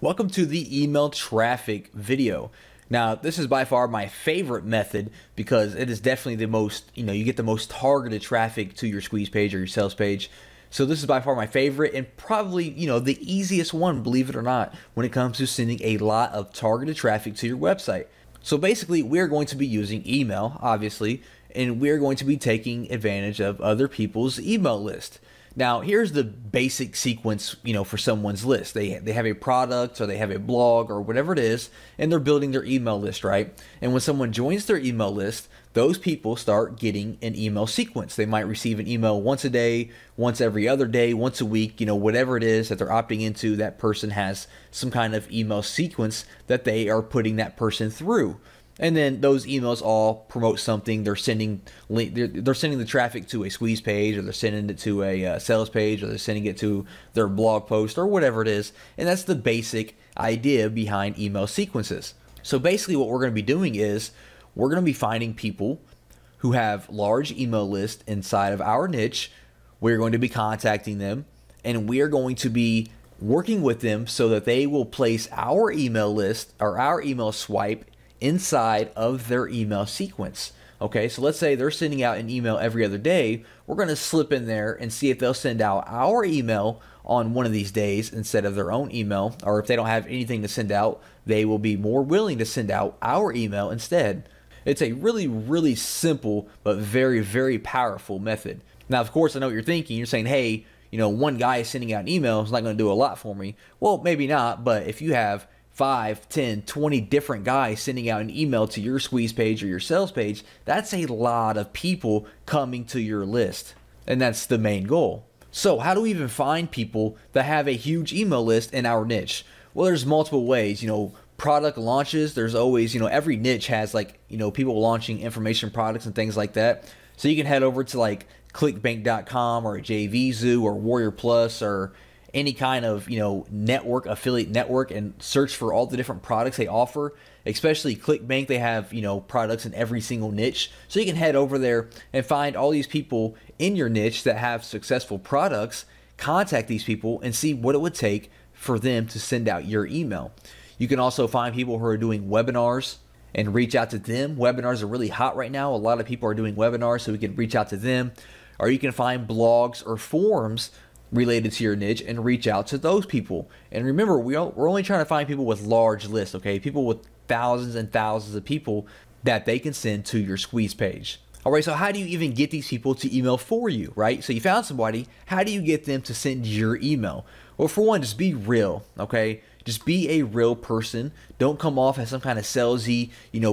Welcome to the email traffic video. Now, this is by far my favorite method because it is definitely the most, you get the most targeted traffic to your squeeze page or your sales page. So this is by far my favorite and probably, the easiest one, believe it or not, when it comes to sending a lot of targeted traffic to your website. So basically, we're going to be using email, obviously, and we're going to be taking advantage of other people's email list. Now, here's the basic sequence, for someone's list. They have a product or they have a blog or whatever it is, and they're building their email list, right? And when someone joins their email list, those people start getting an email sequence. They might receive an email once a day, once every other day, once a week, whatever it is that they're opting into. That person has some kind of email sequence that they are putting that person through. And then those emails all promote something. They're sending the traffic to a squeeze page, or they're sending it to a sales page, or they're sending it to their blog post, or whatever it is. And that's the basic idea behind email sequences. So basically what we're going to be doing is we're going to be finding people who have large email lists inside of our niche. We're going to be contacting them, and we are going to be working with them so that they will place our email list or our email swipe inside of their email sequence. Okay, so let's say they're sending out an email every other day. We're going to slip in there and see if they'll send out our email on one of these days instead of their own email, or if they don't have anything to send out, they will be more willing to send out our email instead. It's a really, really simple but very, very powerful method. Now, of course, I know what you're thinking. You're saying, hey, one guy is sending out an email is not going to do a lot for me. Well, maybe not, but if you have 5, 10, 20 different guys sending out an email to your squeeze page or your sales page, that's a lot of people coming to your list. And that's the main goal. So how do we even find people that have a huge email list in our niche? Well, there's multiple ways. Product launches, there's always, every niche has people launching information products and things like that. So you can head over to clickbank.com or JVZoo or Warrior Plus or any kind of affiliate network and search for all the different products they offer. Especially ClickBank, they have products in every single niche. So you can head over there and find all these people in your niche that have successful products, contact these people and see what it would take for them to send out your email. You can also find people who are doing webinars and reach out to them. Webinars are really hot right now. A lot of people are doing webinars, so we can reach out to them. Or you can find blogs or forums related to your niche and reach out to those people. And remember, we're only trying to find people with large lists, okay? People with thousands and thousands of people that they can send to your squeeze page. All right, so how do you even get these people to email for you, right? So you found somebody, how do you get them to send your email? Well, for one, just be real, okay? Just be a real person. Don't come off as some kind of salesy,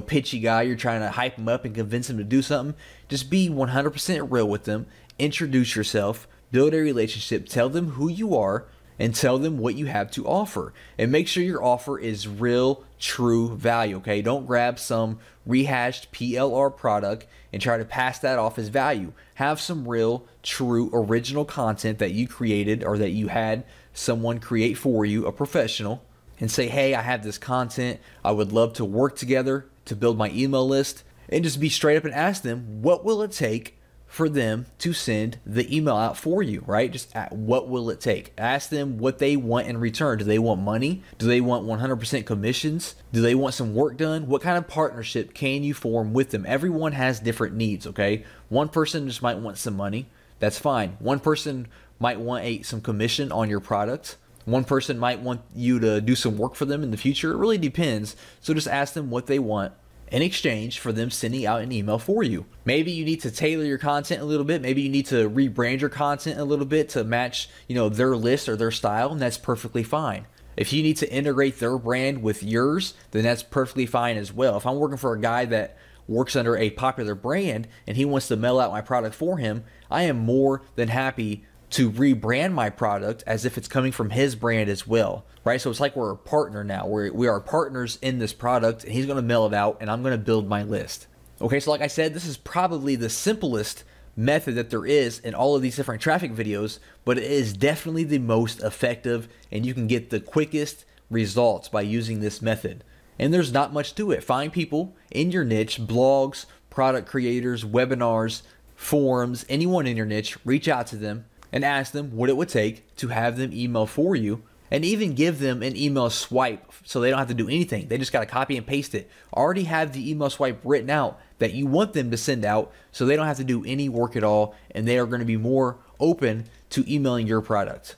pitchy guy. You're trying to hype them up and convince them to do something. Just be 100% real with them. Introduce yourself. Build a relationship, tell them who you are, and tell them what you have to offer. And make sure your offer is real, true value, okay? Don't grab some rehashed PLR product and try to pass that off as value. Have some real, true, original content that you created or that you had someone create for you, a professional, and say, hey, I have this content. I would love to work together to build my email list. And just be straight up and ask them, what will it take for them to send the email out for you, right? Just what will it take? Ask them what they want in return. Do they want money? Do they want 100% commissions? Do they want some work done? What kind of partnership can you form with them? Everyone has different needs, okay? One person just might want some money. That's fine. One person might want some commission on your product. One person might want you to do some work for them in the future. It really depends. So just ask them what they want in exchange for them sending out an email for you. Maybe you need to tailor your content a little bit. Maybe you need to rebrand your content a little bit to match, their list or their style, and that's perfectly fine. If you need to integrate their brand with yours, then that's perfectly fine as well. If I'm working for a guy that works under a popular brand and he wants to mail out my product for him, I am more than happy to rebrand my product as if it's coming from his brand as well, right? So it's like we're a partner now. We are partners in this product, and he's going to mail it out, and I'm going to build my list. Okay, so like I said, this is probably the simplest method that there is in all of these different traffic videos, but it is definitely the most effective, and you can get the quickest results by using this method. And there's not much to it. Find people in your niche, blogs, product creators, webinars, forums, anyone in your niche, reach out to them and ask them what it would take to have them email for you and even give them an email swipe so they don't have to do anything. They just got to copy and paste it. Already have the email swipe written out that you want them to send out so they don't have to do any work at all, and they are going to be more open to emailing your product.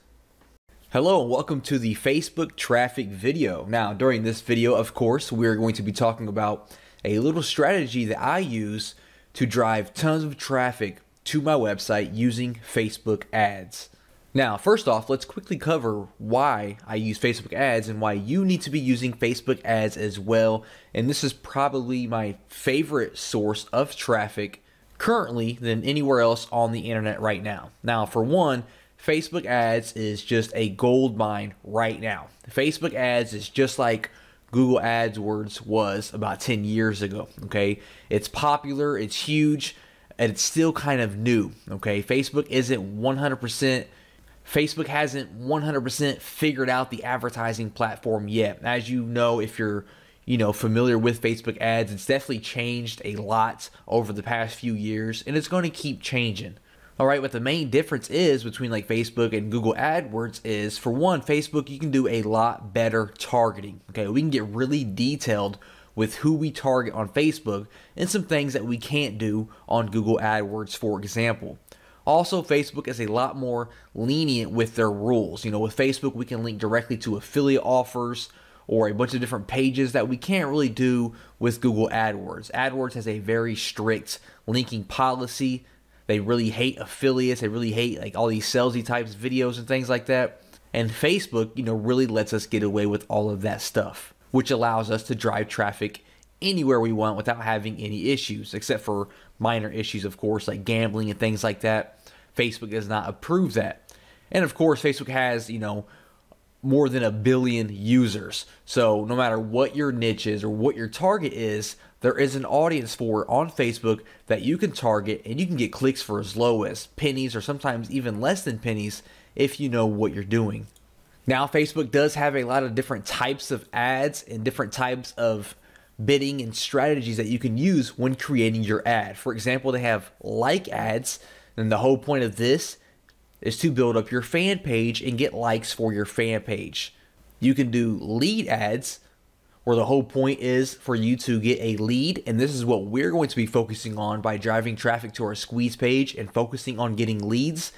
Hello and welcome to the Facebook traffic video. Now, during this video, of course, we're going to be talking about a little strategy that I use to drive tons of traffic to my website using Facebook ads. Now, first off, let's quickly cover why I use Facebook ads and why you need to be using Facebook ads as well. And this is probably my favorite source of traffic currently than anywhere else on the internet right now. Now, for one, Facebook ads is just a gold mine right now. Facebook ads is just like Google AdWords was about 10 years ago, okay? It's popular, it's huge, and it's still kind of new, okay? Facebook hasn't 100% figured out the advertising platform yet. As you know, if you're familiar with Facebook ads, it's definitely changed a lot over the past few years, and it's going to keep changing. All right, what the main difference is between like Facebook and Google AdWords is, for one, Facebook, you can do a lot better targeting. Okay, we can get really detailed with who we target on Facebook and some things that we can't do on Google AdWords, for example. Also, Facebook is a lot more lenient with their rules. With Facebook, we can link directly to affiliate offers or a bunch of different pages that we can't really do with Google AdWords. AdWords has a very strict linking policy. They really hate affiliates. They really hate like all these salesy types videos and things like that. And Facebook, really lets us get away with all of that stuff, which allows us to drive traffic anywhere we want without having any issues, except for minor issues, of course, like gambling and things like that. Facebook does not approve that. And of course, Facebook has, more than 1 billion users. So no matter what your niche is or what your target is, there is an audience for it on Facebook that you can target, and you can get clicks for as low as pennies or sometimes even less than pennies if you know what you're doing. Now, Facebook does have a lot of different types of ads and different types of bidding and strategies that you can use when creating your ad. For example, they have like ads, and the whole point of this is to build up your fan page and get likes for your fan page. You can do lead ads, where the whole point is for you to get a lead, and this is what we're going to be focusing on by driving traffic to our squeeze page and focusing on getting leads.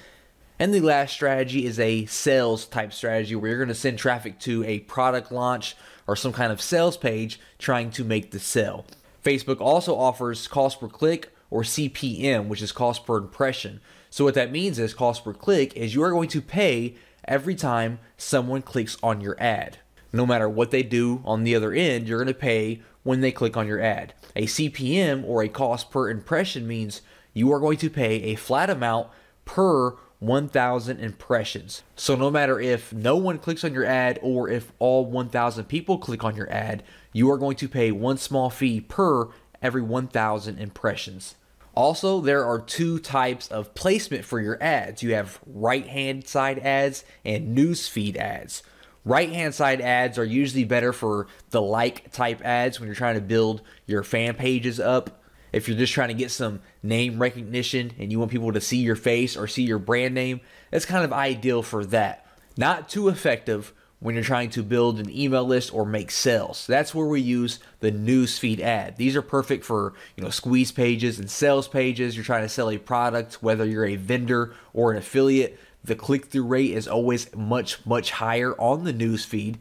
And the last strategy is a sales type strategy, where you're going to send traffic to a product launch or some kind of sales page trying to make the sale. Facebook also offers cost per click, or CPM, which is cost per impression. So what that means is cost per click is you are going to pay every time someone clicks on your ad. No matter what they do on the other end, you're going to pay when they click on your ad. A CPM, or a cost per impression, means you are going to pay a flat amount per 1,000 impressions. So no matter if no one clicks on your ad or if all 1,000 people click on your ad, you are going to pay one small fee per every 1,000 impressions. Also, there are two types of placement for your ads. You have right-hand side ads and newsfeed ads. Right-hand side ads are usually better for the like type ads when you're trying to build your fan pages up. If you're just trying to get some name recognition and you want people to see your face or see your brand name, that's kind of ideal for that. Not too effective when you're trying to build an email list or make sales. That's where we use the newsfeed ad. These are perfect for, squeeze pages and sales pages. You're trying to sell a product, whether you're a vendor or an affiliate. The click-through rate is always much, much higher on the newsfeed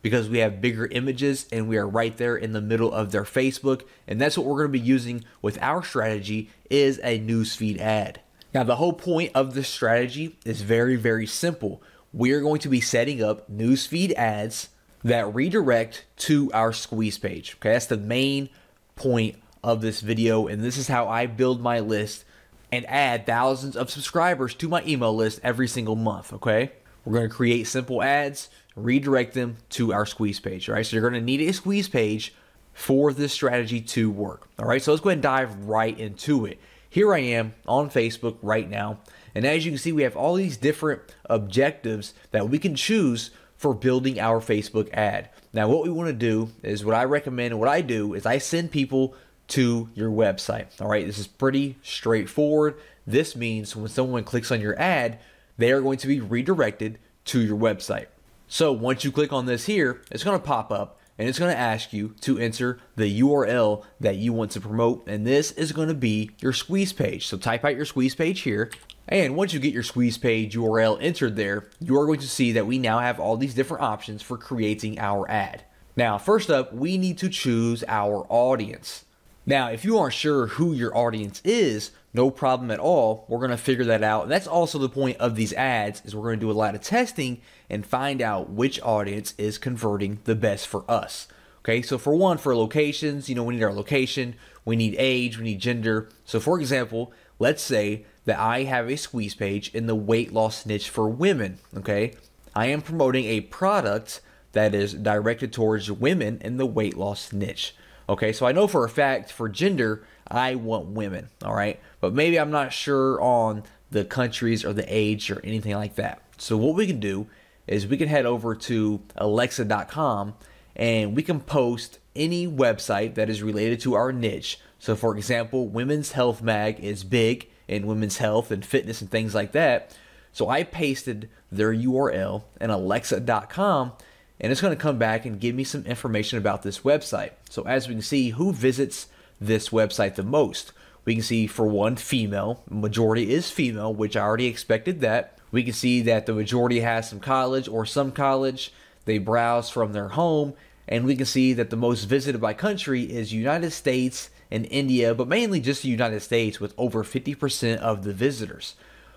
because we have bigger images and we are right there in the middle of their Facebook. And that's what we're going to be using with our strategy, is a newsfeed ad. Now, the whole point of this strategy is very, very simple. We are going to be setting up newsfeed ads that redirect to our squeeze page. Okay, that's the main point of this video, and this is how I build my list and add thousands of subscribers to my email list every single month. Okay, we're going to create simple ads, redirect them to our squeeze page. All right, so you're going to need a squeeze page for this strategy to work. All right, so let's go ahead and dive right into it. Here I am on Facebook right now, and as you can see, we have all these different objectives that we can choose for building our Facebook ad. Now, what we want to do is, what I recommend and what I do is I send people to your website. All right, this is pretty straightforward. This means when someone clicks on your ad, they are going to be redirected to your website. So once you click on this here, it's going to pop up and it's going to ask you to enter the URL that you want to promote. And this is going to be your squeeze page. So type out your squeeze page here. And once you get your squeeze page URL entered there, you are going to see that we now have all these different options for creating our ad. Now, first up, we need to choose our audience. Now, if you aren't sure who your audience is, no problem at all. We're going to figure that out. And that's also the point of these ads, is we're going to do a lot of testing and find out which audience is converting the best for us. Okay, so for one, for locations, we need our location, we need age, we need gender. So for example, let's say that I have a squeeze page in the weight loss niche for women. Okay, I am promoting a product that is directed towards women in the weight loss niche. Okay, so I know for a fact for gender, I want women, all right? But maybe I'm not sure on the countries or the age or anything like that. So what we can do is we can head over to alexa.com and we can post any website that is related to our niche. So for example, Women's Health Mag is big in women's health and fitness and things like that. So I pasted their URL in alexa.com and it's going to come back and give me some information about this website. So as we can see, who visits this website the most? We can see for one, female. Majority is female, which I already expected that. We can see that the majority has some college or some college. They browse from their home, and we can see that the most visited by country is United States and India, but mainly just the United States with over 50% of the visitors.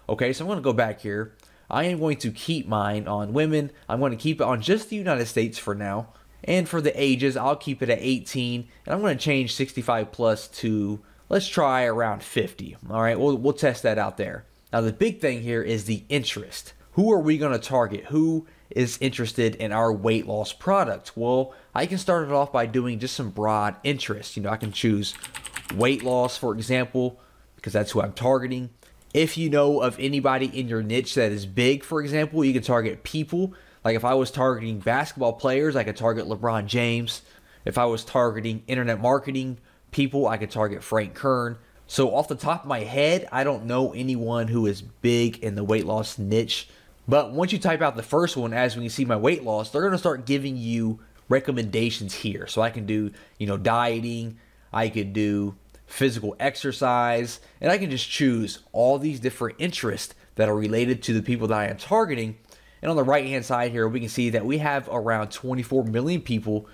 Okay, so I'm going to go back here. I am going to keep mine on women. I'm going to keep it on just the United States for now. And for the ages, I'll keep it at 18. And I'm going to change 65 plus to, let's try around 50. All right, we'll test that out there. Now, the big thing here is the interest. Who are we going to target? Who is interested in our weight loss product? Well, I can start it off by doing just some broad interest. I can choose weight loss, for example, because that's who I'm targeting. If you know of anybody in your niche that is big, for example, you can target people. Like if I was targeting basketball players, I could target LeBron James. If I was targeting internet marketing people, I could target Frank Kern. So off the top of my head, I don't know anyone who is big in the weight loss niche. But once you type out the first one, as we can see my weight loss, they're going to start giving you recommendations here. So I can do, dieting. I could do physical exercise, and I can just choose all these different interests that are related to the people that I am targeting. And on the right hand side here, we can see that we have around 24 million people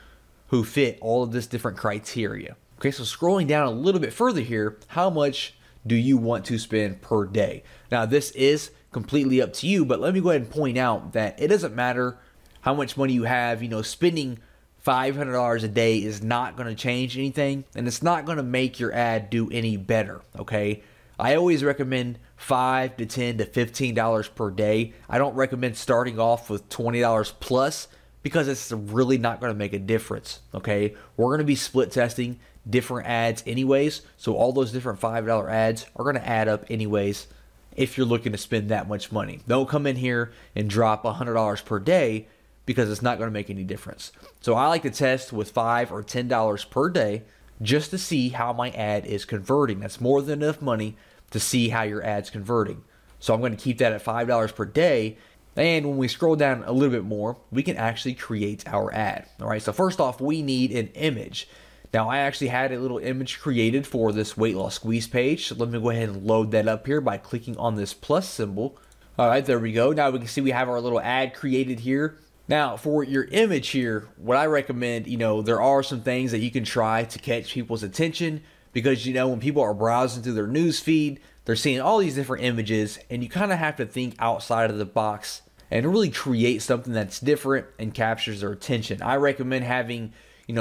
who fit all of this different criteria. Okay, so scrolling down a little bit further here, how much do you want to spend per day? Now this is completely up to you, but let me go ahead and point out that it doesn't matter how much money you have. Spending $500 a day is not going to change anything, and it's not going to make your ad do any better. Okay, I always recommend $5 to $10 to $15 per day. I don't recommend starting off with $20 plus, because it's really not going to make a difference. Okay, we're going to be split testing different ads anyways, so all those different $5 ads are going to add up anyways if you're looking to spend that much money. Don't come in here and drop $100 per day, because it's not going to make any difference. So I like to test with $5 or $10 per day just to see how my ad is converting. That's more than enough money to see how your ad's converting. So I'm going to keep that at $5 per day. And when we scroll down a little bit more, we can actually create our ad. All right, so first off, we need an image. Now, I actually had a little image created for this weight loss squeeze page. So let me go ahead and load that up here by clicking on this plus symbol. All right, there we go. Now we can see we have our little ad created here. Now, for your image here, what I recommend, there are some things that you can try to catch people's attention, because, when people are browsing through their news feed, they're seeing all these different images, and you kind of have to think outside of the box and really create something that's different and captures their attention. I recommend having,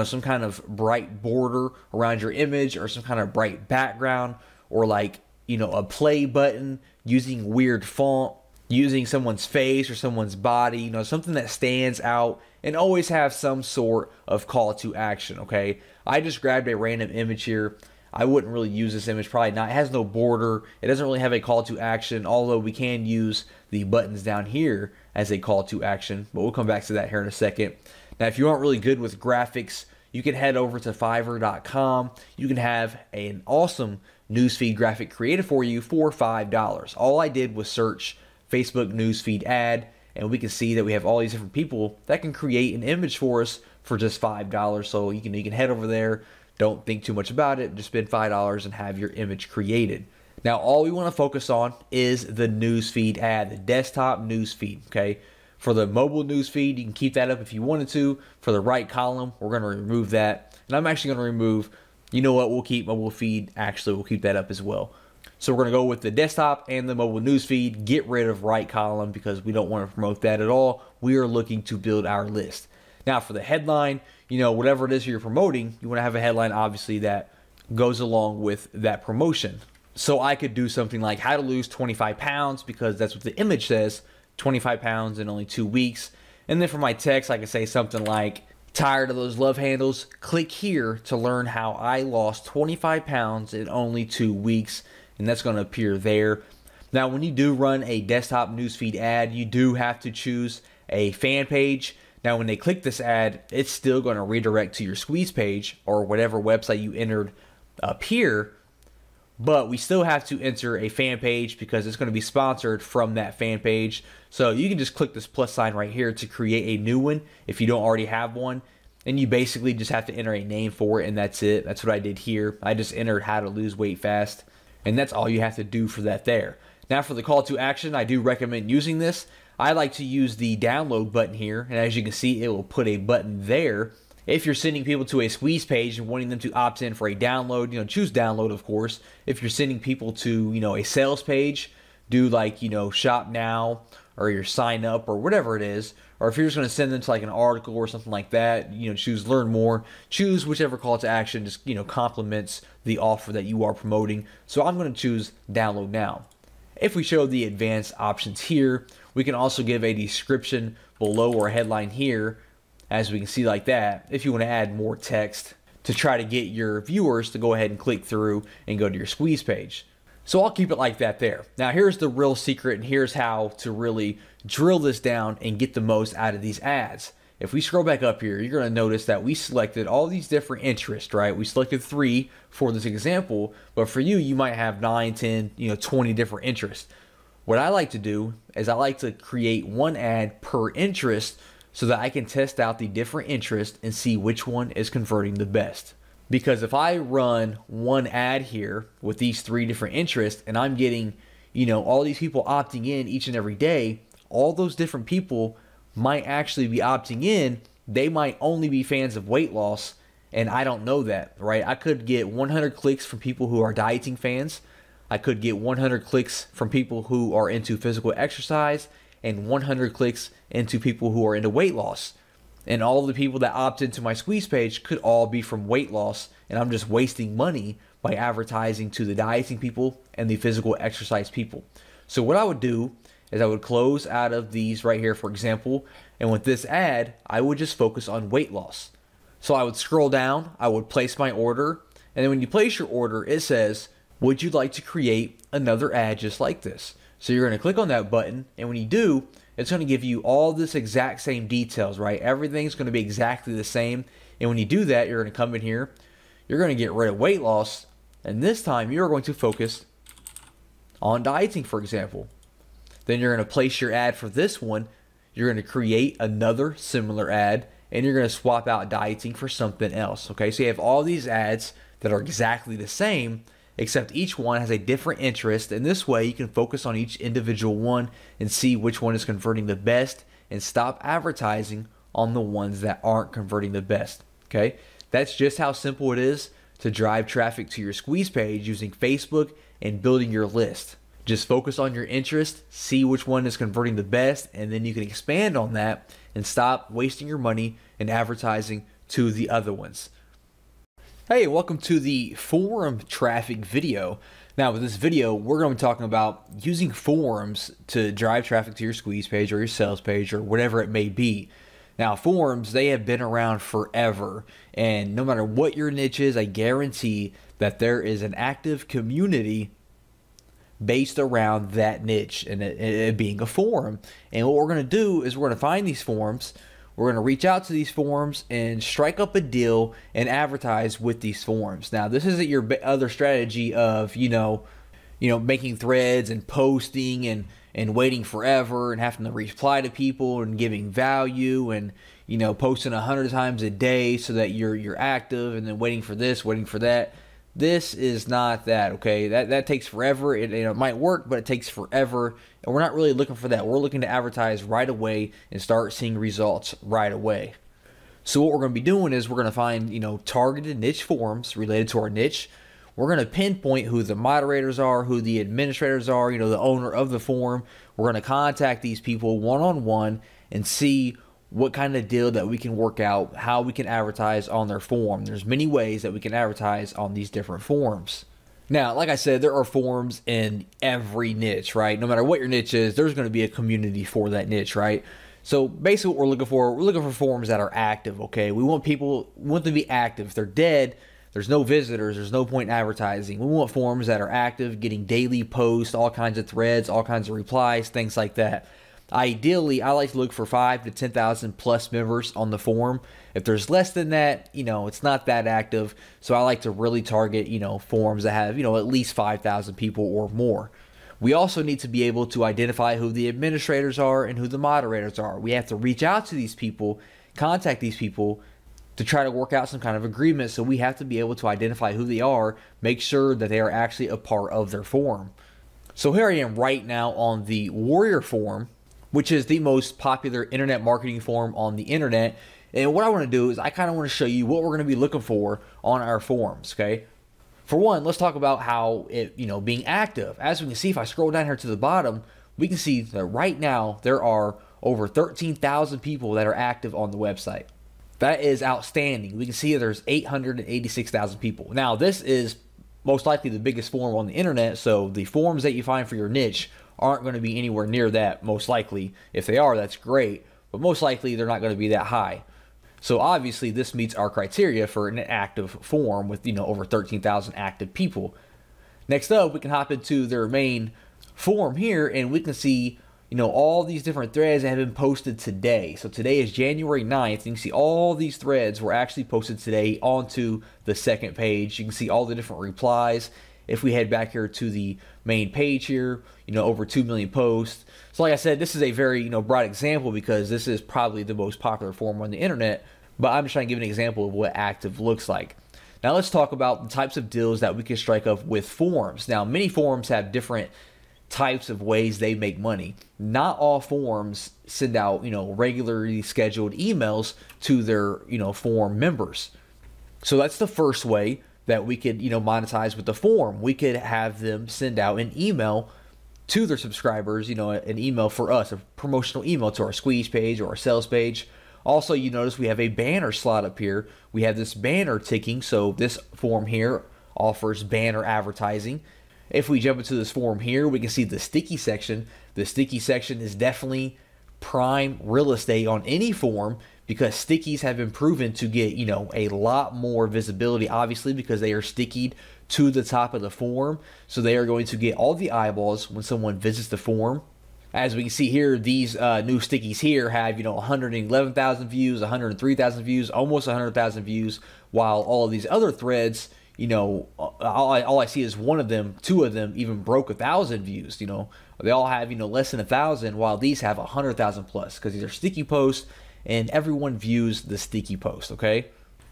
some kind of bright border around your image, or some kind of bright background, or like, a play button using weird font, using someone's face or someone's body, something that stands out, and always have some sort of call to action. Okay, I just grabbed a random image here. I wouldn't really use this image, probably not. It has no border. It doesn't really have a call to action, although we can use the buttons down here as a call to action, but we'll come back to that here in a second. Now, if you aren't really good with graphics, you can head over to Fiverr.com. You can have an awesome newsfeed graphic created for you for $5. All I did was search Facebook newsfeed ad, and we can see that we have all these different people that can create an image for us for just $5. So you can head over there, don't think too much about it, just spend $5 and have your image created. Now all we want to focus on is the newsfeed ad, the desktop newsfeed, okay? For the mobile newsfeed, you can keep that up if you wanted to. For the right column, we're going to remove that. And I'm actually going to remove, you know what, we'll keep mobile feed. Actually, we'll keep that up as well. So we're going to go with the desktop and the mobile newsfeed, get rid of right column because we don't want to promote that at all. We are looking to build our list. Now for the headline, you know, whatever it is you're promoting, you want to have a headline obviously that goes along with that promotion. So I could do something like how to lose 25 pounds because that's what the image says, 25 pounds in only 2 weeks. And then for my text, I could say something like, tired of those love handles? Click here to learn how I lost 25 pounds in only 2 weeks. And that's going to appear there. Now, when you do run a desktop newsfeed ad, you do have to choose a fan page. Now, when they click this ad, it's still going to redirect to your squeeze page or whatever website you entered up here. But we still have to enter a fan page because it's going to be sponsored from that fan page. So you can just click this plus sign right here to create a new one if you don't already have one. And you basically just have to enter a name for it, and that's it. That's what I did here. I just entered how to lose weight fast. And that's all you have to do for that there. Now for the call to action, I do recommend using this. I like to use the download button here. And as you can see, it will put a button there. If you're sending people to a squeeze page and wanting them to opt in for a download, you know, choose download, of course. If you're sending people to, you know, a sales page, do like, you know, shop now or your sign up or whatever it is. Or if you're just going to send them to like an article or something like that, you know, choose learn more, choose whichever call to action just, you know, complements the offer that you are promoting. So I'm going to choose download now. If we show the advanced options here, we can also give a description below or a headline here, as we can see like that, if you want to add more text to try to get your viewers to go ahead and click through and go to your squeeze page. So I'll keep it like that there. Now here's the real secret, and here's how to really drill this down and get the most out of these ads. If we scroll back up here, you're going to notice that we selected all these different interests, right? We selected 3 for this example, but for you, you might have 9, 10, 20 different interests. What I like to do is I like to create one ad per interest so that I can test out the different interests and see which one is converting the best. Because if I run one ad here with these 3 different interests and I'm getting, all these people opting in each and every day, all those different people might actually be opting in. They might only be fans of weight loss, and I don't know that, right? I could get 100 clicks from people who are dieting fans. I could get 100 clicks from people who are into physical exercise, and 100 clicks into people who are into weight loss. And all of the people that opt into my squeeze page could all be from weight loss, and I'm just wasting money by advertising to the dieting people and the physical exercise people. So what I would do is I would close out of these right here, for example, and with this ad, I would just focus on weight loss. So I would scroll down, I would place my order, and then when you place your order, it says, would you like to create another ad just like this? So you're going to click on that button, and when you do, it's going to give you all this exact same details, right? Everything's going to be exactly the same. And when you do that, you're going to come in here, you're going to get rid of weight loss, and this time you're going to focus on dieting, for example. Then you're going to place your ad for this one. You're going to create another similar ad, and you're going to swap out dieting for something else, okay? So you have all these ads that are exactly the same, except each one has a different interest, and this way you can focus on each individual one and see which one is converting the best and stop advertising on the ones that aren't converting the best, okay? That's just how simple it is to drive traffic to your squeeze page using Facebook and building your list. Just focus on your interest, see which one is converting the best, and then you can expand on that and stop wasting your money and advertising to the other ones. Hey, welcome to the forum traffic video. Now with this video, we're going to be talking about using forums to drive traffic to your squeeze page or your sales page or whatever it may be. Now forums, they have been around forever, and no matter what your niche is, I guarantee that there is an active community based around that niche and it being a forum. And what we're going to do is we're going to find these forums. We're going to reach out to these forums and strike up a deal and advertise with these forums. Now, this isn't your other strategy of, making threads and posting and and waiting forever and having to reply to people and giving value and, you know, posting 100 times a day so that you're active, and then waiting for this, waiting for that. This is not that, okay? That takes forever. It might work, but it takes forever, and we're not really looking for that. We're looking to advertise right away and start seeing results right away. So what we're going to be doing is we're going to find, you know, targeted niche forums related to our niche. We're going to pinpoint who the moderators are, who the administrators are, you know, the owner of the forum. We're going to contact these people one-on-one and see what kind of deal that we can work out, how we can advertise on their forum. There's many ways that we can advertise on these different forums. Now, like I said, there are forums in every niche, right? No matter what your niche is, there's going to be a community for that niche, right? So basically what we're looking for forums that are active, okay? We want them to be active. If they're dead, there's no visitors, there's no point in advertising. We want forums that are active, getting daily posts, all kinds of threads, all kinds of replies, things like that. Ideally, I like to look for 5,000 to 10,000 plus members on the forum. If there's less than that, you know, it's not that active. So I like to really target, you know, forums that have, you know, at least 5,000 people or more. We also need to be able to identify who the administrators are and who the moderators are. We have to reach out to these people, contact these people to try to work out some kind of agreement. So we have to be able to identify who they are, make sure that they are actually a part of their forum. So here I am right now on the Warrior forum, which is the most popular internet marketing forum on the internet. And what I want to do is I kind of want to show you what we're going to be looking for on our forums, okay? For one, let's talk about how it, you know, being active. As we can see, if I scroll down here to the bottom, we can see that right now there are over 13,000 people that are active on the website. That is outstanding. We can see that there's 886,000 people. Now, this is most likely the biggest forum on the internet, so the forums that you find for your niche aren't going to be anywhere near that, most likely. If they are, that's great, but most likely they're not going to be that high. So obviously this meets our criteria for an active forum with, you know, over 13,000 active people. Next up, we can hop into their main forum here, and we can see, you know, all these different threads that have been posted today. So today is January 9th. You can see all these threads were actually posted today onto the second page. You can see all the different replies. If we head back here to the main page here, you know, over 2 million posts. So like I said, this is a very, you know, broad example because this is probably the most popular forum on the internet, but I'm just trying to give an example of what active looks like. Now let's talk about the types of deals that we can strike up with forums. Now, many forums have different types of ways they make money. Not all forums send out, you know, regularly scheduled emails to their, you know, forum members. So that's the first way that we could, you know, monetize with the forum. We could have them send out an email to their subscribers, you know, an email for us, a promotional email to our squeeze page or our sales page. Also, you notice we have a banner slot up here. We have this banner ticking, so this forum here offers banner advertising. If we jump into this forum here, we can see the sticky section. The sticky section is definitely prime real estate on any forum because stickies have been proven to get, you know, a lot more visibility, obviously, because they are stickied to the top of the forum. So they are going to get all the eyeballs when someone visits the forum. As we can see here, these new stickies here have, you know, 111,000 views, 103,000 views, almost 100,000 views, while all of these other threads, you know, all I see is one of them, two of them even broke 1,000 views. You know, they all have, you know, less than 1,000, while these have 100,000 plus because these are sticky posts and everyone views the sticky post, okay?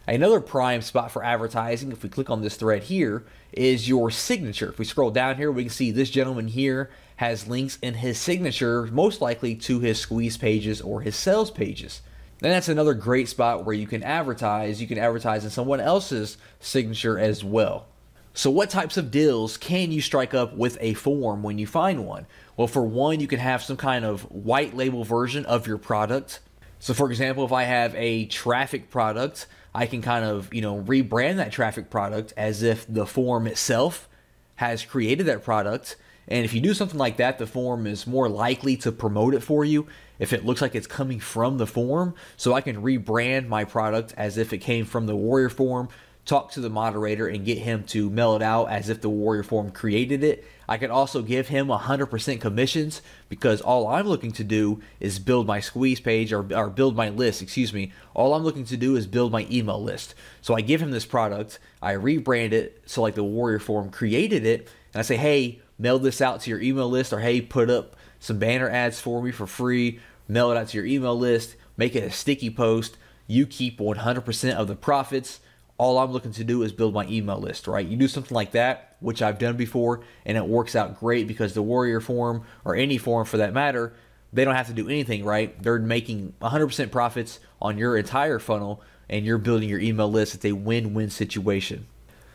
Another prime spot for advertising, if we click on this thread here, is your signature. If we scroll down here, we can see this gentleman here has links in his signature, most likely to his squeeze pages or his sales pages. And that's another great spot where you can advertise. You can advertise in someone else's signature as well. So what types of deals can you strike up with a forum when you find one? Well, for one, you can have some kind of white label version of your product. So for example, if I have a traffic product, I can kind of, you know, rebrand that traffic product as if the forum itself has created that product. And if you do something like that, the forum is more likely to promote it for you if it looks like it's coming from the forum. So I can rebrand my product as if it came from the Warrior forum, talk to the moderator and get him to mail it out as if the Warrior forum created it. I can also give him 100% commissions because all I'm looking to do is build my squeeze page or build my list, excuse me. All I'm looking to do is build my email list. So I give him this product, I rebrand it so like the Warrior forum created it, and I say, hey, mail this out to your email list, or hey, put up, some banner ads for me for free, mail it out to your email list, make it a sticky post. You keep 100% of the profits. All I'm looking to do is build my email list, right? You do something like that, which I've done before, and it works out great because the Warrior Forum, or any forum for that matter, they don't have to do anything, right? They're making 100% profits on your entire funnel, and you're building your email list. It's a win-win situation.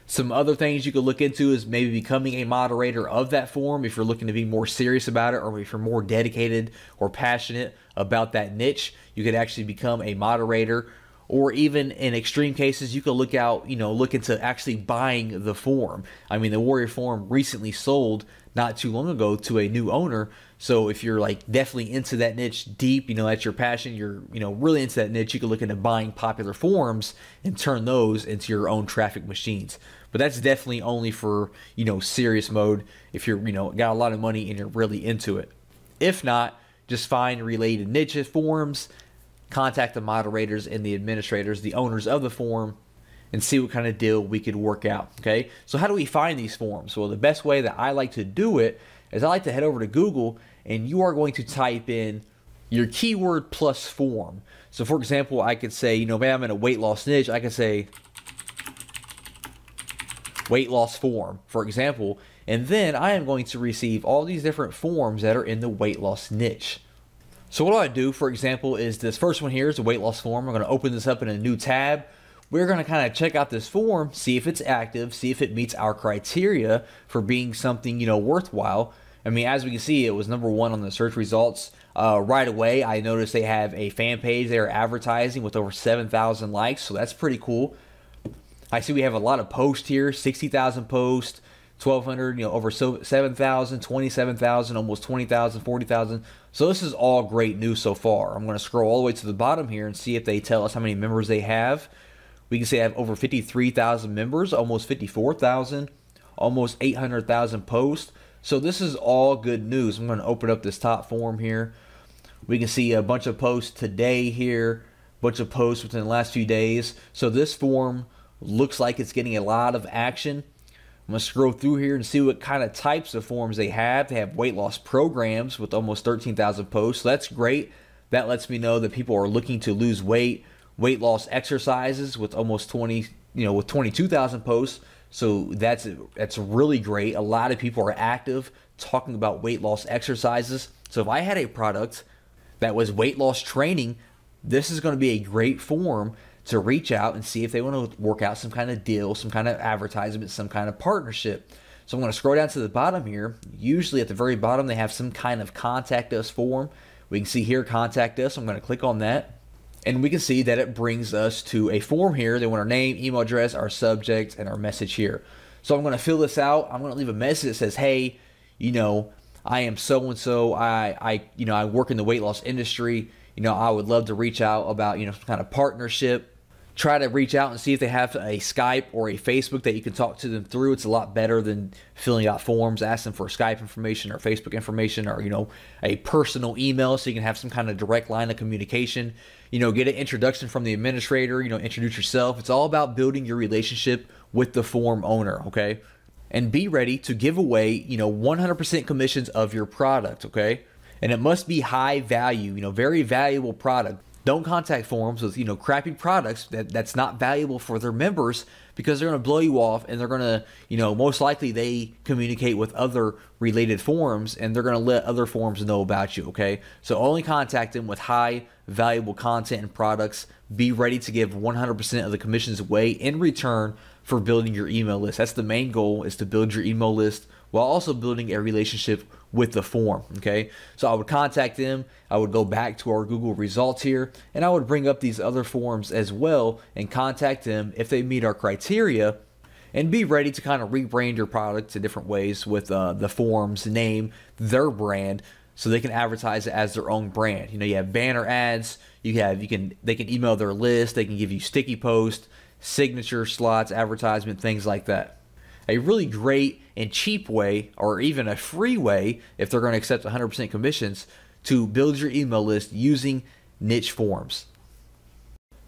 Some other things you could look into is maybe becoming a moderator of that forum if you're looking to be more serious about it, or if you're more dedicated or passionate about that niche. You could actually become a moderator, or even in extreme cases, you could look into actually buying the forum. I mean, the Warrior Forum recently sold not too long ago to a new owner. So if you're like definitely into that niche deep, that's your passion, you're really into that niche, you could look into buying popular forums and turn those into your own traffic machines. But that's definitely only for serious mode, if you're got a lot of money and you're really into it. If not, just find related niche forums, contact the moderators and the administrators, the owners of the forum, and see what kind of deal we could work out. Okay, so how do we find these forums? Well, the best way that I like to do it is I like to head over to Google, and you are going to type in your keyword plus forum. So for example, I could say, maybe I'm in a weight loss niche, I could say weight loss forum, for example, and then I am going to receive all these different forums that are in the weight loss niche. So what I do, for example, is this first one here is a weight loss forum. I'm going to open this up in a new tab. We're going to kind of check out this forum, see if it's active, see if it meets our criteria for being something, worthwhile. I mean, as we can see, it was #1 on the search results. Right away, I noticed they have a fan page they're advertising with over 7,000 likes, so that's pretty cool. I see we have a lot of posts here, 60,000 posts, 1,200, over 7,000, 27,000, almost 20,000, 40,000. So this is all great news so far. I'm going to scroll all the way to the bottom here and see if they tell us how many members they have. We can say they have over 53,000 members, almost 54,000, almost 800,000 posts. So this is all good news. I'm going to open up this top forum here. We can see a bunch of posts today here, a bunch of posts within the last few days. So this forum looks like it's getting a lot of action. I'm going to scroll through here and see what kind of types of forums they have. They have weight loss programs with almost 13,000 posts. So that's great. That lets me know that people are looking to lose weight. Weight loss exercises with almost 22,000 posts. So that's really great. A lot of people are active talking about weight loss exercises. So if I had a product that was weight loss training, this is going to be a great forum to reach out and see if they want to work out some kind of deal, some kind of advertisement, some kind of partnership. So I'm going to scroll down to the bottom here. Usually at the very bottom, they have some kind of contact us form. We can see here, contact us. I'm going to click on that. And we can see that it brings us to a form here. They want our name, email address, our subject, and our message here. So I'm going to fill this out. I'm going to leave a message that says, hey, I am so-and-so. I work in the weight loss industry. I would love to reach out about, some kind of partnership. Try to reach out and see if they have a Skype or a Facebook that you can talk to them through. It's a lot better than filling out forms, ask them for Skype information or Facebook information, or a personal email so you can have some kind of direct line of communication. Get an introduction from the administrator, introduce yourself. It's all about building your relationship with the forum owner, okay? And be ready to give away, 100% commissions of your product, okay? And it must be high value, very valuable product. Don't contact forums with, crappy products that's not valuable for their members, because they're going to blow you off, and they're going to, most likely they communicate with other related forums, and they're going to let other forums know about you, okay? So only contact them with high valuable content and products. Be ready to give 100% of the commissions away in return for building your email list. That's the main goal, is to build your email list while also building a relationship with the forum, okay? So I would contact them, I would go back to our Google results here, and I would bring up these other forums as well and contact them if they meet our criteria, and be ready to kind of rebrand your product to different ways with the forum's name, their brand, so they can advertise it as their own brand. You have banner ads, they can email their list, they can give you sticky posts, signature slots, advertisement, things like that. A really great and cheap way, or even a free way, if they're going to accept 100% commissions, to build your email list using niche forums.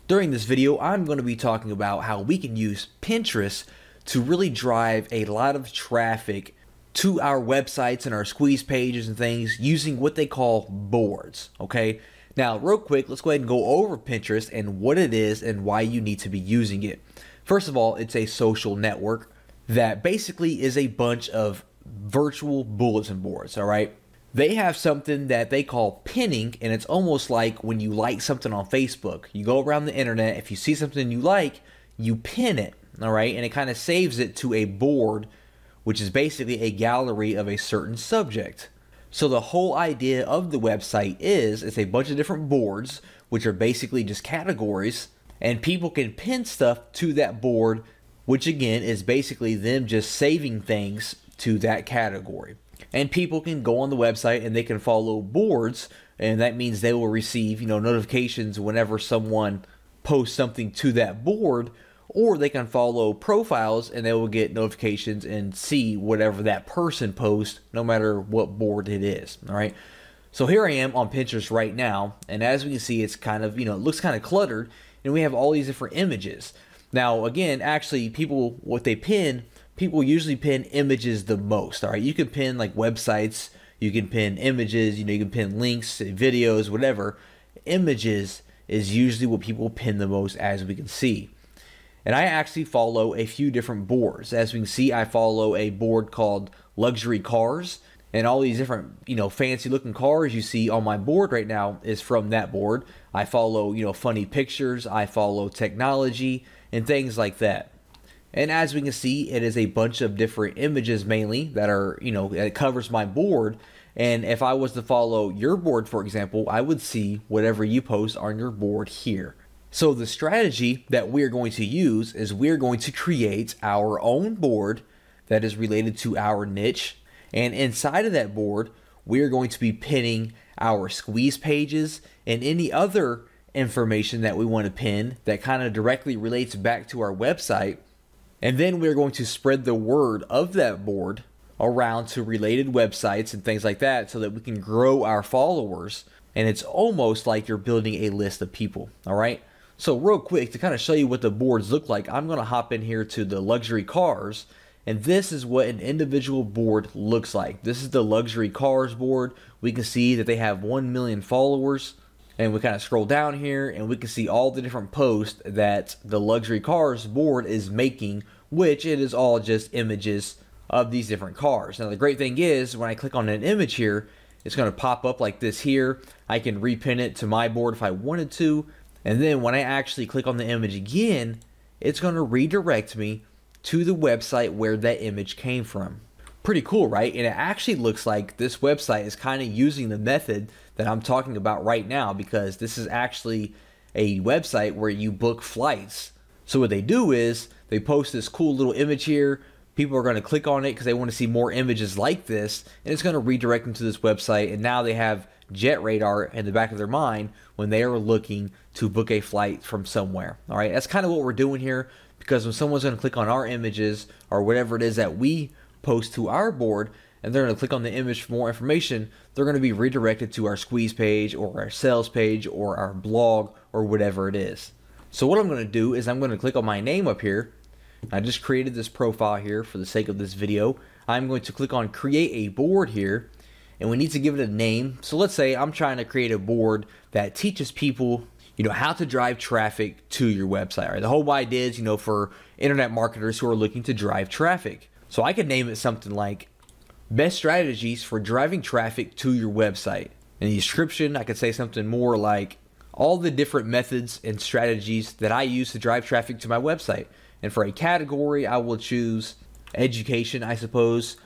During this video, I'm going to be talking about how we can use Pinterest to really drive a lot of traffic to our websites and our squeeze pages and things using what they call boards, okay? Now, real quick, let's go ahead and go over Pinterest and what it is and why you need to be using it. First of all, it's a social network that basically is a bunch of virtual bulletin boards, all right? They have something that they call pinning, and it's almost like when you like something on Facebook. You go around the internet, if you see something you like, you pin it, all right? And it kind of saves it to a board, which is basically a gallery of a certain subject. So the whole idea of the website is it's a bunch of different boards, which are basically just categories, and people can pin stuff to that board, which again is basically them just saving things to that category. And people can go on the website and they can follow boards, and that means they will receive, notifications whenever someone posts something to that board, or they can follow profiles and they will get notifications and see whatever that person posts, no matter what board it is. All right. So here I am on Pinterest right now, and as we can see, it's kind of, it looks kind of cluttered, and we have all these different images. Now, again, actually, people usually pin images the most. All right. You can pin like websites, you can pin images, you can pin links, videos, whatever. Images is usually what people pin the most, as we can see. And I actually follow a few different boards. As we can see, I follow a board called Luxury Cars, and all these different, fancy looking cars you see on my board right now is from that board. I follow, funny pictures, I follow technology and things like that. And as we can see, it is a bunch of different images mainly that are, it covers my board. And if I was to follow your board, for example, I would see whatever you post on your board here. So the strategy that we're going to use is we're going to create our own board that is related to our niche. And inside of that board, we're going to be pinning our squeeze pages and any other information that we want to pin that kind of directly relates back to our website. And then we're going to spread the word of that board around to related websites and things like that so that we can grow our followers. And it's almost like you're building a list of people, all right? So real quick, to kind of show you what the boards look like, I'm going to hop in here to the luxury cars, and this is what an individual board looks like. This is the luxury cars board. We can see that they have 1 million followers, and we kind of scroll down here and we can see all the different posts that the luxury cars board is making, which it is all just images of these different cars. Now the great thing is when I click on an image here, it's going to pop up like this here. I can repin it to my board if I wanted to. And then when I actually click on the image again, it's going to redirect me to the website where that image came from. Pretty cool, right? And it actually looks like this website is kind of using the method that I'm talking about right now, because this is actually a website where you book flights. So what they do is they post this cool little image here. People are going to click on it because they want to see more images like this, and it's going to redirect them to this website, and now they have jet radar in the back of their mind when they are looking to book a flight from somewhere. All right, that's kind of what we're doing here, because when someone's going to click on our images or whatever it is that we post to our board, and they're going to click on the image for more information, they're going to be redirected to our squeeze page or our sales page or our blog or whatever it is. So what I'm going to do is I'm going to click on my name up here. I just created this profile here for the sake of this video. I'm going to click on create a board here, and we need to give it a name. So let's say I'm trying to create a board that teaches people, how to drive traffic to your website. Right? The whole idea is, for internet marketers who are looking to drive traffic. So I could name it something like best strategies for driving traffic to your website. In the description, I could say something more like all the different methods and strategies that I use to drive traffic to my website. And for a category, I will choose education, I suppose.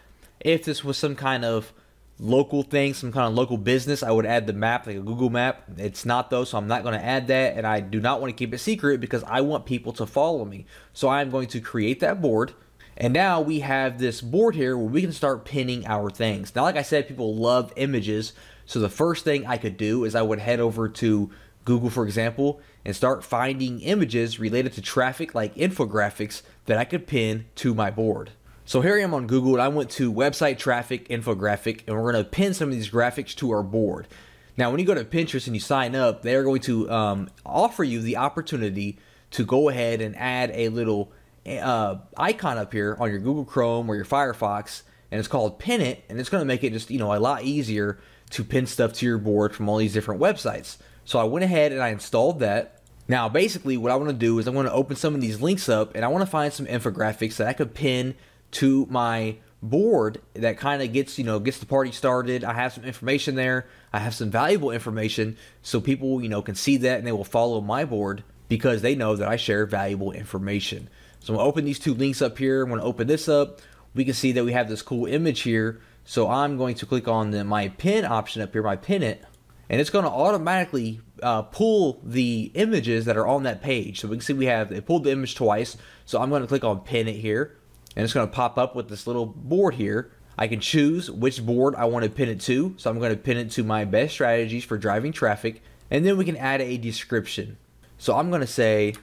If this was some kind of local thing, some kind of local business, I would add the map, like a Google map. It's not though, so I'm not going to add that, and I do not want to keep it secret because I want people to follow me. So I'm going to create that board, and now we have this board here where we can start pinning our things. Now, like I said, people love images, so the first thing I could do is I would head over to Google, for example, and start finding images related to traffic, like infographics, that I could pin to my board. So here I am on Google, and I went to website traffic infographic, and we're going to pin some of these graphics to our board. Now, when you go to Pinterest and you sign up, they're going to offer you the opportunity to go ahead and add a little icon up here on your Google Chrome or your Firefox and it's called Pin It, and it's going to make it just, a lot easier to pin stuff to your board from all these different websites. So I went ahead and I installed that. Now, basically what I want to do is I want to open some of these links up, and I want to find some infographics that I could pin to my board that kind of gets the party started. I have some information there. I have some valuable information, so people, can see that and they will follow my board because they know that I share valuable information. So I'm going to open these two links up here. I'm going to open this up. We can see that we have this cool image here. So I'm going to click on my pin option up here, my Pin It, and it's going to automatically pull the images that are on that page. So we can see it pulled the image twice. So I'm going to click on Pin It here, and it's going to pop up with this little board here. I can choose which board I want to pin it to. So I'm going to pin it to my best strategies for driving traffic, and then we can add a description. So I'm going to say,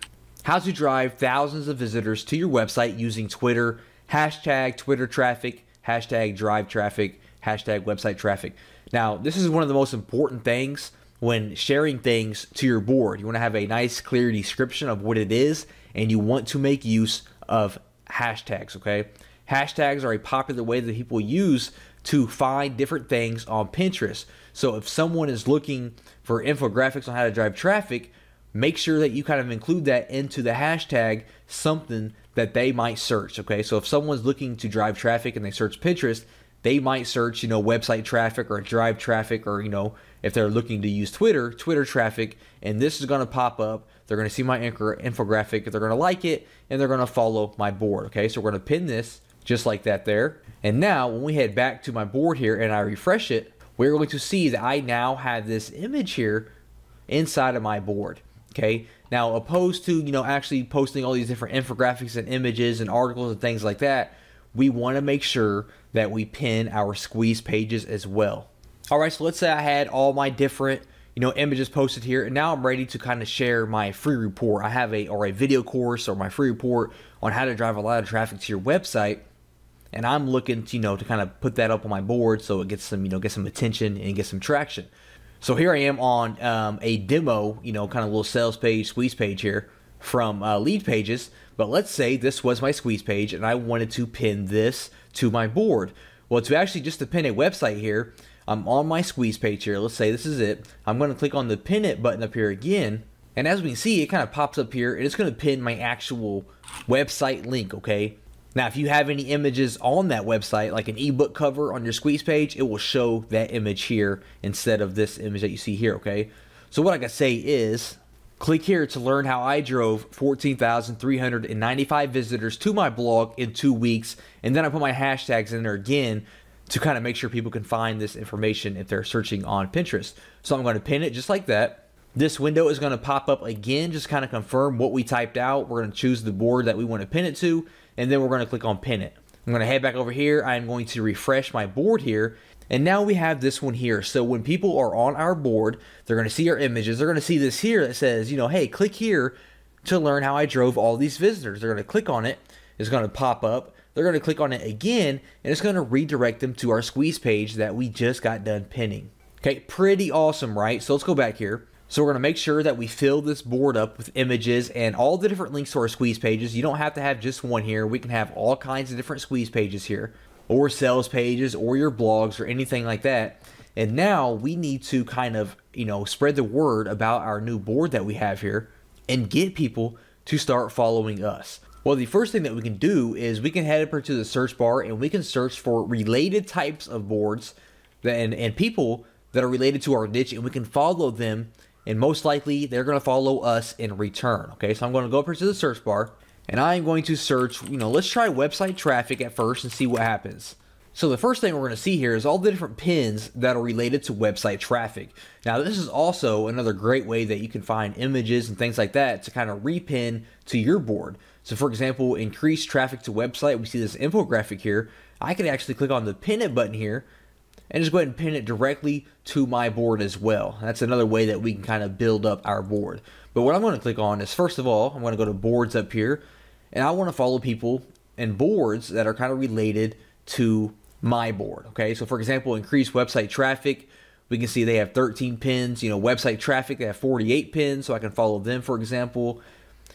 how to drive thousands of visitors to your website using Twitter, hashtag Twitter traffic, hashtag drive traffic, hashtag website traffic. Now, this is one of the most important things when sharing things to your board. You want to have a nice, clear description of what it is, and you want to make use of hashtags, okay? Hashtags are a popular way that people use to find different things on Pinterest. So if someone is looking for infographics on how to drive traffic, make sure that you kind of include that into the hashtag, something that they might search, okay? So if someone's looking to drive traffic and they search Pinterest, they might search, website traffic or drive traffic, or, if they're looking to use Twitter traffic, and this is going to pop up. They're going to see my infographic, they're going to like it, and they're going to follow my board, okay? So we're going to pin this just like that there. And now when we head back to my board here and I refresh it, we're going to see that I now have this image here inside of my board. Okay, now opposed to, actually posting all these different infographics and images and articles and things like that, we want to make sure that we pin our squeeze pages as well. All right, so let's say I had all my different, images posted here, and now I'm ready to kind of share my free report. I have a video course or my free report on how to drive a lot of traffic to your website, and I'm looking to, to kind of put that up on my board so it gets some, get some attention and get some traction. So here I am on a demo, kind of little sales page, squeeze page here from Lead Pages. But let's say this was my squeeze page and I wanted to pin this to my board. Well, to pin a website here, I'm on my squeeze page here. Let's say this is it. I'm going to click on the Pin It button up here again. And as we can see, it kind of pops up here and it's going to pin my actual website link, okay? Now, if you have any images on that website, like an ebook cover on your squeeze page, it will show that image here instead of this image that you see here, okay? So what I can say is, click here to learn how I drove 14,395 visitors to my blog in 2 weeks, and then I put my hashtags in there again to kind of make sure people can find this information if they're searching on Pinterest. So I'm going to pin it just like that. This window is going to pop up again, just kind of confirm what we typed out. We're going to choose the board that we want to pin it to, and then we're going to click on Pin It. I'm going to head back over here. I'm going to refresh my board here, and now we have this one here. So when people are on our board, they're going to see our images. They're going to see this here that says, hey, click here to learn how I drove all these visitors. They're going to click on it. It's going to pop up. They're going to click on it again, and it's going to redirect them to our squeeze page that we just got done pinning. Okay, pretty awesome, right? So let's go back here. So we're going to make sure that we fill this board up with images and all the different links to our squeeze pages. You don't have to have just one here. We can have all kinds of different squeeze pages here, or sales pages, or your blogs, or anything like that. And now we need to kind of, spread the word about our new board that we have here and get people to start following us. Well, the first thing that we can do is we can head over to the search bar and we can search for related types of boards and people that are related to our niche, and we can follow them. And most likely, they're going to follow us in return. Okay, so I'm going to go up here to the search bar, and I'm going to search, let's try website traffic at first and see what happens. So the first thing we're going to see here is all the different pins that are related to website traffic. Now, this is also another great way that you can find images and things like that to kind of repin to your board. So for example, increase traffic to website. We see this infographic here. I can actually click on the Pin It button here and just go ahead and pin it directly to my board as well. That's another way that we can kind of build up our board. But what I'm going to click on is, first of all, I'm going to go to boards up here, and I want to follow people and boards that are kind of related to my board. Okay, so for example, increase website traffic. We can see they have 13 pins. Website traffic, they have 48 pins, so I can follow them, for example.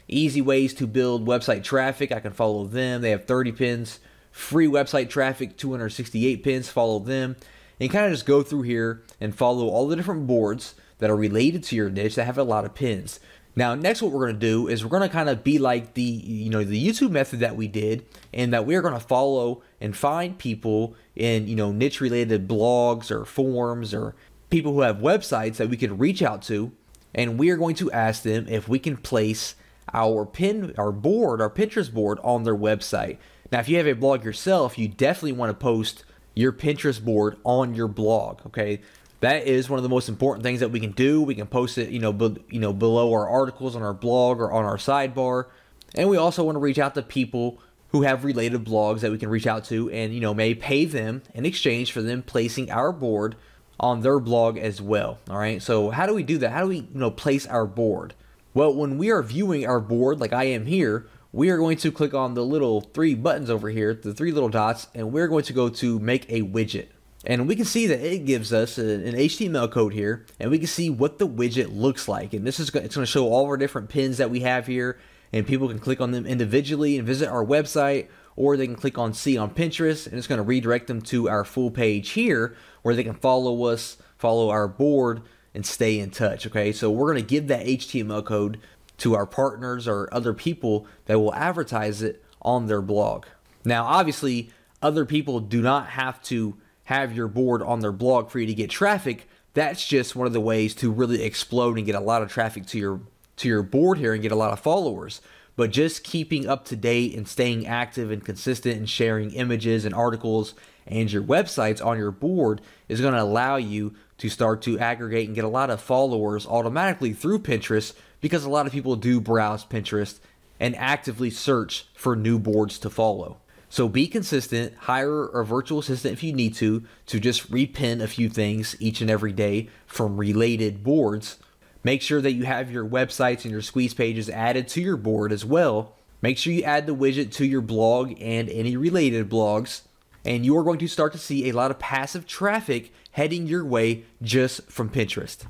Easy ways to build website traffic, I can follow them. They have 30 pins. free website traffic, 268 pins, follow them, and kind of just go through here and follow all the different boards that are related to your niche that have a lot of pins. Now, next what we're going to do is we're going to kind of be like the YouTube method that we did, and that we're going to follow and find people in, niche related blogs or forums or people who have websites that we can reach out to, and we are going to ask them if we can place our Pinterest board on their website. Now, if you have a blog yourself, you definitely want to post your Pinterest board on your blog, okay? That is one of the most important things that we can do. We can post it, below our articles on our blog or on our sidebar. And we also want to reach out to people who have related blogs that we can reach out to and, may pay them in exchange for them placing our board on their blog as well, all right? So how do we do that? How do we, place our board? Well, when we are viewing our board, like I am here, we are going to click on the little 3 buttons over here, the 3 little dots, and we're going to go to make a widget. And we can see that it gives us an HTML code here, and we can see what the widget looks like. And it's going to show all our different pins that we have here, and people can click on them individually and visit our website, or they can click on see on Pinterest, and it's going to redirect them to our full page here, where they can follow us, follow our board, and stay in touch, okay? So we're going to give that HTML code to our partners or other people that will advertise it on their blog. Now, obviously, other people do not have to have your board on their blog for you to get traffic. That's just one of the ways to really explode and get a lot of traffic to your board here and get a lot of followers. But just keeping up to date and staying active and consistent and sharing images and articles and your websites on your board is going to allow you to start to aggregate and get a lot of followers automatically through Pinterest, because a lot of people do browse Pinterest and actively search for new boards to follow. So be consistent, hire a virtual assistant if you need to just repin a few things each and every day from related boards. Make sure that you have your websites and your squeeze pages added to your board as well. Make sure you add the widget to your blog and any related blogs, and you are going to start to see a lot of passive traffic heading your way just from Pinterest.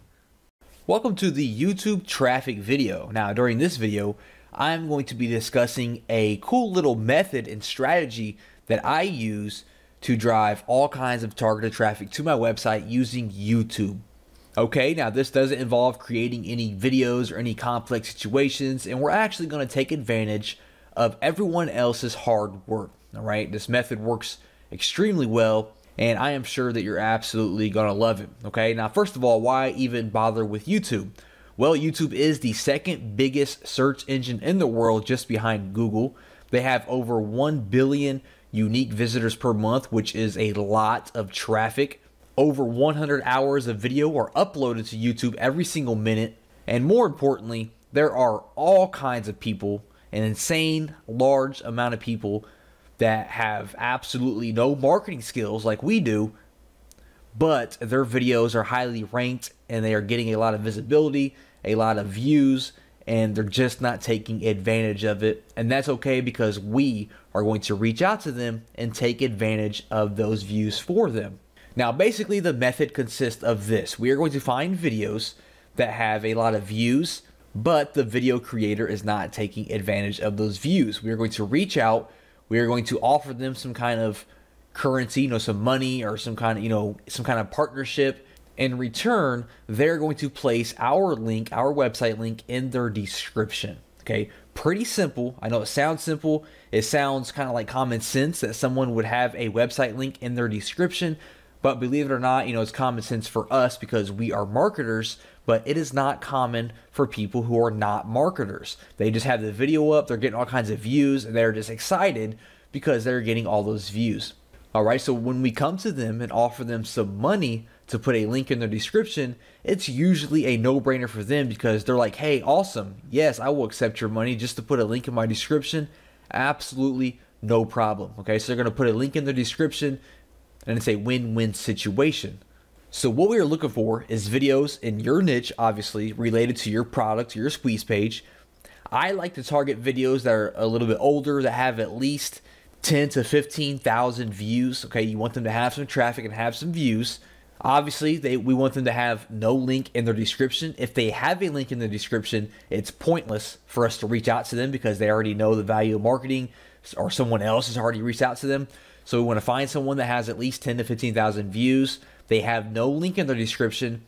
Welcome to the YouTube traffic video. Now, during this video, I'm going to be discussing a cool little method and strategy that I use to drive all kinds of targeted traffic to my website using YouTube. Okay, now this doesn't involve creating any videos or any complex situations, and we're actually going to take advantage of everyone else's hard work. All right, this method works extremely well, and I am sure that you're absolutely going to love it. Okay, now first of all, why even bother with YouTube? Well, YouTube is the second biggest search engine in the world, just behind Google. They have over 1 billion unique visitors per month, which is a lot of traffic. Over 100 hours of video are uploaded to YouTube every single minute. And more importantly, there are all kinds of people, an insane large amount of people that have absolutely no marketing skills like we do, but their videos are highly ranked and they are getting a lot of visibility, a lot of views, and they're just not taking advantage of it. And that's okay, because we are going to reach out to them and take advantage of those views for them. Now, basically the method consists of this. We are going to find videos that have a lot of views, but the video creator is not taking advantage of those views. We are going to reach out. We are going to offer them some kind of currency, some money or some kind of partnership. In return, they're going to place our link, our website link, in their description. Okay, pretty simple. I know it sounds simple. It sounds kind of like common sense that someone would have a website link in their description, but believe it or not, it's common sense for us because we are marketers, but it is not common for people who are not marketers. They just have the video up, they're getting all kinds of views, and they're just excited because they're getting all those views. All right, so when we come to them and offer them some money to put a link in their description, it's usually a no-brainer for them because they're like, hey, awesome. Yes, I will accept your money just to put a link in my description. Absolutely no problem. Okay, so they're going to put a link in the description, and it's a win-win situation. So what we are looking for is videos in your niche, obviously, related to your product, your squeeze page. I like to target videos that are a little bit older, that have at least 10 to 15,000 views. Okay, you want them to have some traffic and have some views. Obviously, we want them to have no link in their description. If they have a link in the description, it's pointless for us to reach out to them because they already know the value of marketing, or someone else has already reached out to them. So we want to find someone that has at least 10 to 15,000 views. They have no link in their description,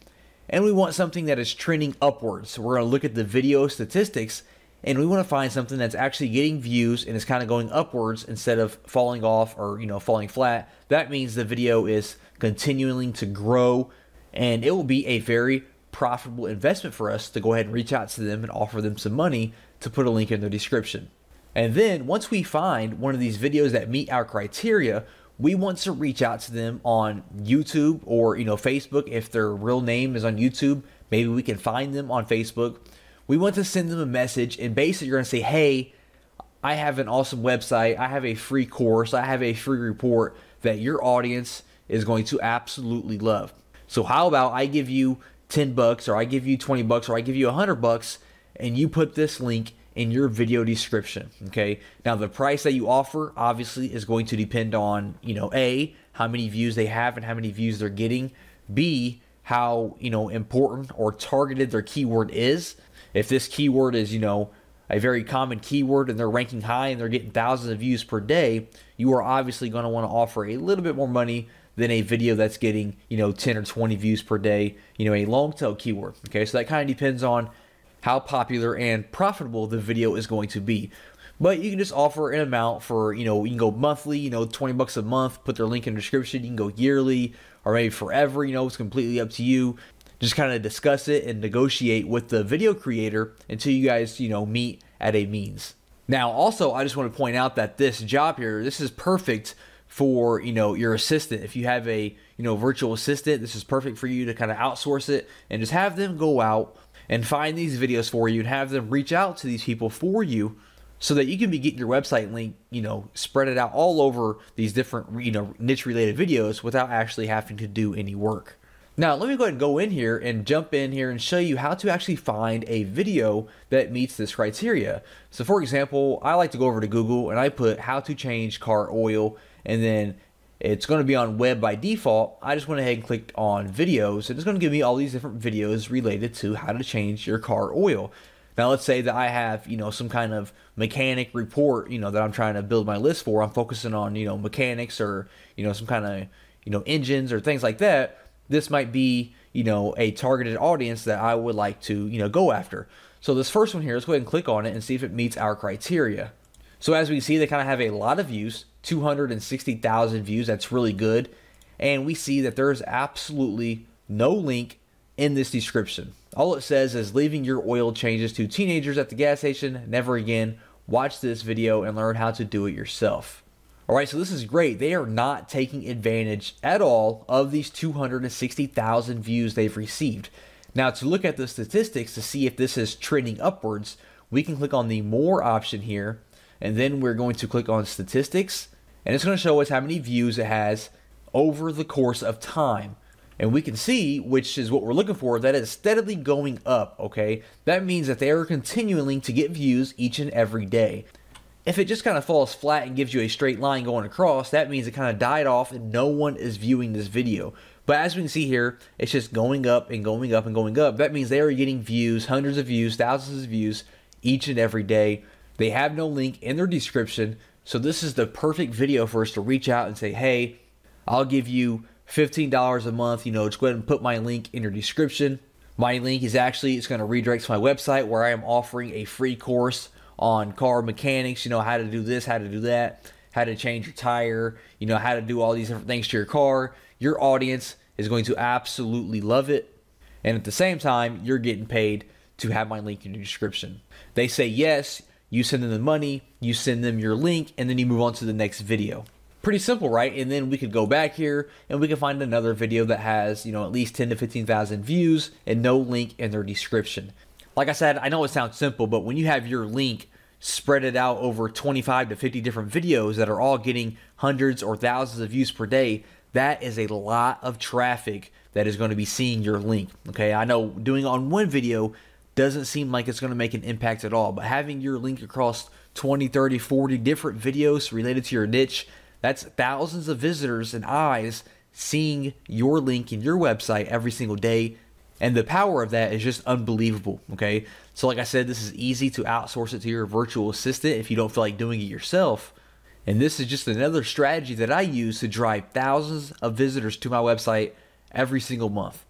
and we want something that is trending upwards. So we're going to look at the video statistics, and we want to find something that's actually getting views and is kind of going upwards instead of falling off or, falling flat. That means the video is continuing to grow, and it will be a very profitable investment for us to go ahead and reach out to them and offer them some money to put a link in their description. And then once we find one of these videos that meet our criteria, we want to reach out to them on YouTube or Facebook. If their real name is on YouTube, maybe we can find them on Facebook. We want to send them a message, and basically you're going to say, hey, I have an awesome website, I have a free course, I have a free report that your audience is going to absolutely love. So how about I give you $10, or I give you $20, or I give you $100, and you put this link in your video description. Okay. Now the price that you offer obviously is going to depend on, A, how many views they have and how many views they're getting. B, how, important or targeted their keyword is. If this keyword is, a very common keyword and they're ranking high and they're getting thousands of views per day, you are obviously going to want to offer a little bit more money than a video that's getting, 10 or 20 views per day, a long tail keyword. Okay. So that kind of depends on how popular and profitable the video is going to be. But you can just offer an amount for, you can go monthly, $20 a month, put their link in the description. You can go yearly or maybe forever, it's completely up to you. Just kind of discuss it and negotiate with the video creator until you guys, meet at a means. Now, also, I just want to point out that this job here, this is perfect for, your assistant. If you have a, virtual assistant, this is perfect for you to kind of outsource it and just have them go out and find these videos for you and have them reach out to these people for you so that you can be getting your website link, spread it out all over these different, niche related videos without actually having to do any work. Now, let me go ahead and go in here and jump in here and show you how to actually find a video that meets this criteria. So for example, I like to go over to Google and I put how to change car oil, and then it's going to be on web by default. I just went ahead and clicked on videos, and it's going to give me all these different videos related to how to change your car oil. Now, let's say that I have, some kind of mechanic report, that I'm trying to build my list for. I'm focusing on, mechanics or, some kind of, engines or things like that. This might be, a targeted audience that I would like to, go after. So this first one here, let's go ahead and click on it and see if it meets our criteria. So as we can see, they kind of have a lot of views, 260,000 views. That's really good. And we see that there's absolutely no link in this description. All it says is leaving your oil changes to teenagers at the gas station. Never again. Watch this video and learn how to do it yourself. All right, so this is great. They are not taking advantage at all of these 260,000 views they've received. Now, to look at the statistics to see if this is trending upwards, we can click on the More option here, and then we're going to click on Statistics, and it's going to show us how many views it has over the course of time. And we can see, which is what we're looking for, that it's steadily going up, okay? That means that they are continuing to get views each and every day. If it just kind of falls flat and gives you a straight line going across, that means it kind of died off and no one is viewing this video. But as we can see here, it's just going up and going up and going up. That means they are getting views, hundreds of views, thousands of views each and every day. They have no link in their description. So this is the perfect video for us to reach out and say, hey, I'll give you $15 a month, just go ahead and put my link in your description. My link is actually, it's going to redirect to my website where I am offering a free course on car mechanics, how to do this, how to do that, how to change your tire, how to do all these different things to your car. Your audience is going to absolutely love it. And at the same time, you're getting paid to have my link in your description. They say yes, you send them the money, you send them your link, and then you move on to the next video. Pretty simple, right? And then we could go back here and we can find another video that has, at least 10 to 15,000 views and no link in their description. Like I said, I know it sounds simple, but when you have your link spread it out over 25 to 50 different videos that are all getting hundreds or thousands of views per day, that is a lot of traffic that is going to be seeing your link. Okay, I know doing it on one video doesn't seem like it's going to make an impact at all, but having your link across 20, 30, 40 different videos related to your niche, that's thousands of visitors and eyes seeing your link in your website every single day. And the power of that is just unbelievable, okay? So like I said, this is easy to outsource it to your virtual assistant if you don't feel like doing it yourself. And this is just another strategy that I use to drive thousands of visitors to my website every single month.